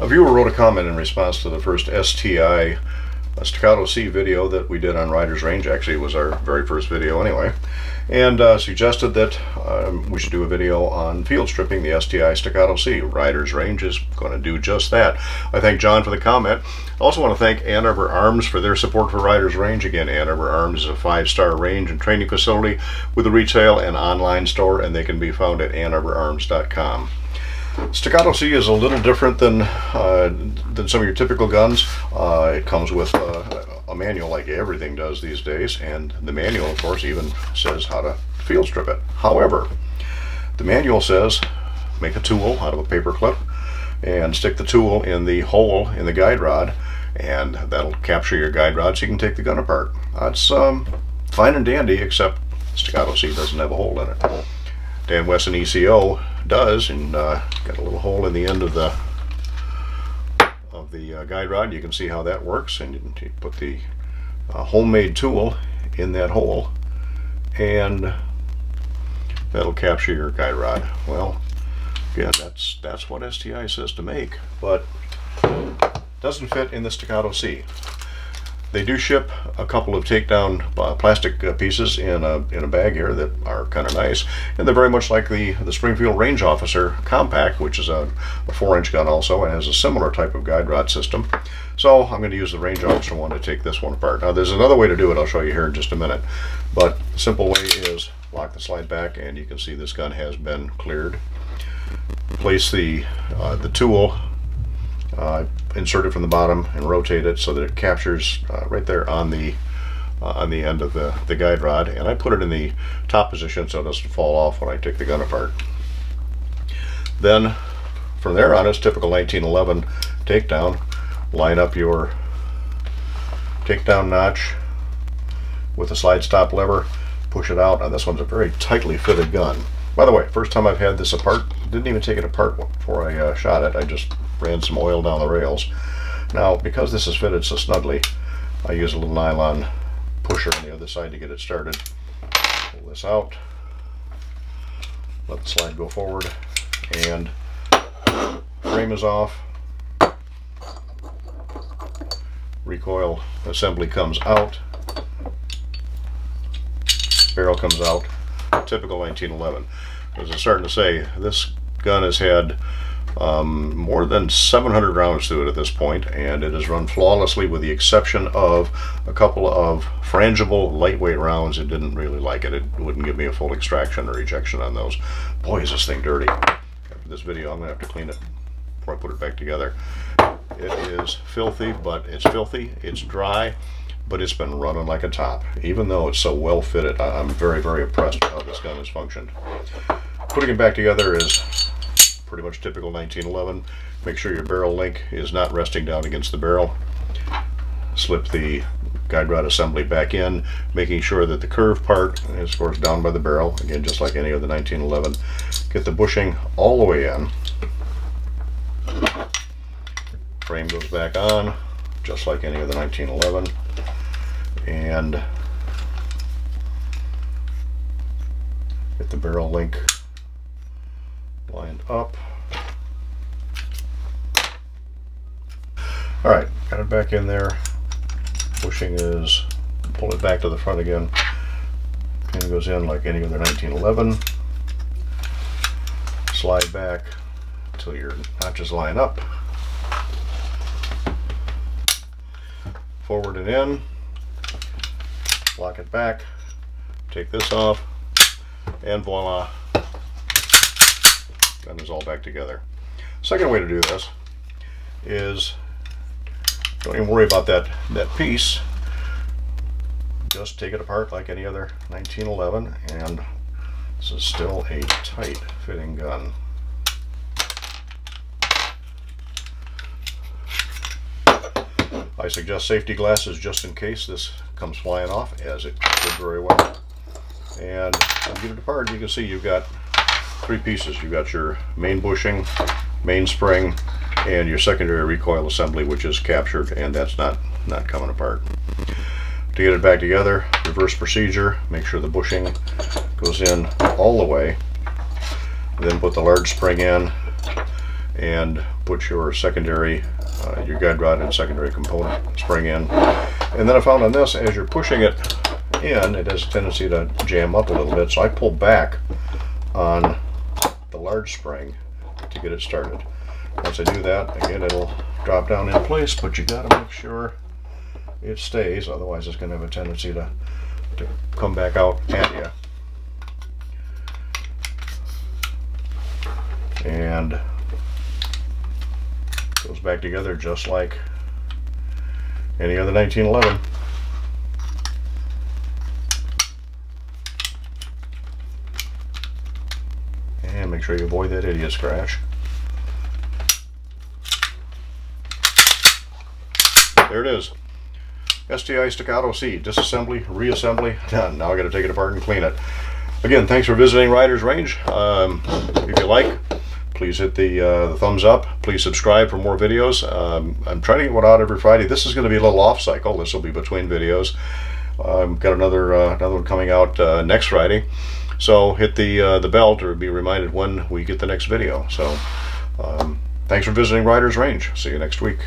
A viewer wrote a comment in response to the first STI Staccato C video that we did on Rider's Range. Actually, it was our very first video anyway, and suggested that we should do a video on field stripping the STI Staccato C. Rider's Range is going to do just that. I thank John for the comment. I also want to thank Ann Arbor Arms for their support for Rider's Range. Again, Ann Arbor Arms is a 5-star range and training facility with a retail and online store, and they can be found at AnnArborArms.com. Staccato C is a little different than some of your typical guns. It comes with a manual like everything does these days, and the manual, of course, even says how to field strip it. However, the manual says make a tool out of a paper clip and stick the tool in the hole in the guide rod, and that'll capture your guide rod so you can take the gun apart. That's fine and dandy, except Staccato C doesn't have a hole in it. Dan Wesson ECO does, and got a little hole in the end of the guide rod. You can see how that works, and you put the homemade tool in that hole, and that'll capture your guide rod. Well, again, that's what STI says to make, but doesn't fit in the Staccato C. They do ship a couple of takedown plastic pieces in a bag here that are kind of nice, and they're very much like the Springfield Range Officer Compact, which is a 4-inch gun also, and has a similar type of guide rod system. So I'm going to use the Range Officer one to take this one apart. Now there's another way to do it, I'll show you here in just a minute, but the simple way is lock the slide back, and you can see this gun has been cleared. Place the tool, insert it from the bottom and rotate it so that it captures right there on the end of the guide rod, and I put it in the top position so it doesn't fall off when I take the gun apart. Then from there on, it's typical 1911 takedown. Line up your takedown notch with the slide stop lever, push it out. Now this one's a very tightly fitted gun. By the way, first time I've had this apart, didn't even take it apart before I shot it. I just ran some oil down the rails. Now, because this is fitted so snugly, I use a little nylon pusher on the other side to get it started. Pull this out, let the slide go forward, and frame is off. Recoil assembly comes out. Barrel comes out. Typical 1911. As I'm starting to say, this gun has had more than 700 rounds through it at this point, and it has run flawlessly with the exception of a couple of frangible lightweight rounds. It didn't really like it. It wouldn't give me a full extraction or ejection on those. Boy, is this thing dirty. After this video, I'm going to have to clean it before I put it back together. It is filthy, but it's filthy. It's dry, but it's been running like a top. Even though it's so well fitted, I'm very, very impressed with how this gun has functioned. Putting it back together is pretty much typical 1911. Make sure your barrel link is not resting down against the barrel. Slip the guide rod assembly back in, making sure that the curved part is, of course, down by the barrel. Again, just like any other 1911. Get the bushing all the way in. Frame goes back on, just like any other 1911. And get the barrel link lined up. Alright, got it back in there. Bushing is, pull it back to the front again. Pin goes in like any other 1911. Slide back until your notches line up. Forward and in. Lock it back. Take this off. And voila. Gun is all back together. Second way to do this is, don't even worry about that piece. Just take it apart like any other 1911, and this is still a tight fitting gun. I suggest safety glasses just in case this comes flying off, as it did very well. And when you get it apart, you can see you've got 3 pieces. You've got your main bushing, main spring, and your secondary recoil assembly, which is captured, and that's not coming apart. To get it back together, reverse procedure, make sure the bushing goes in all the way, then put the large spring in, and put your secondary, your guide rod and secondary component spring in. And then I found on this, as you're pushing it in, it has a tendency to jam up a little bit, so I pull back on the large spring to get it started. Once I do that, again, it'll drop down in place, but you got to make sure it stays, otherwise it's going to have a tendency to come back out at you. And goes back together just like any other 1911. And make sure you avoid that idiot scratch. There it is. STI Staccato C, disassembly, reassembly, done. Now I got to take it apart and clean it. Again, thanks for visiting Riders Range. If you like, please hit the thumbs up. Please subscribe for more videos. I'm trying to get one out every Friday. This is going to be a little off cycle. This will be between videos. I've got another one coming out next Friday. So hit the bell to be reminded when we get the next video. So thanks for visiting Riders Range. See you next week.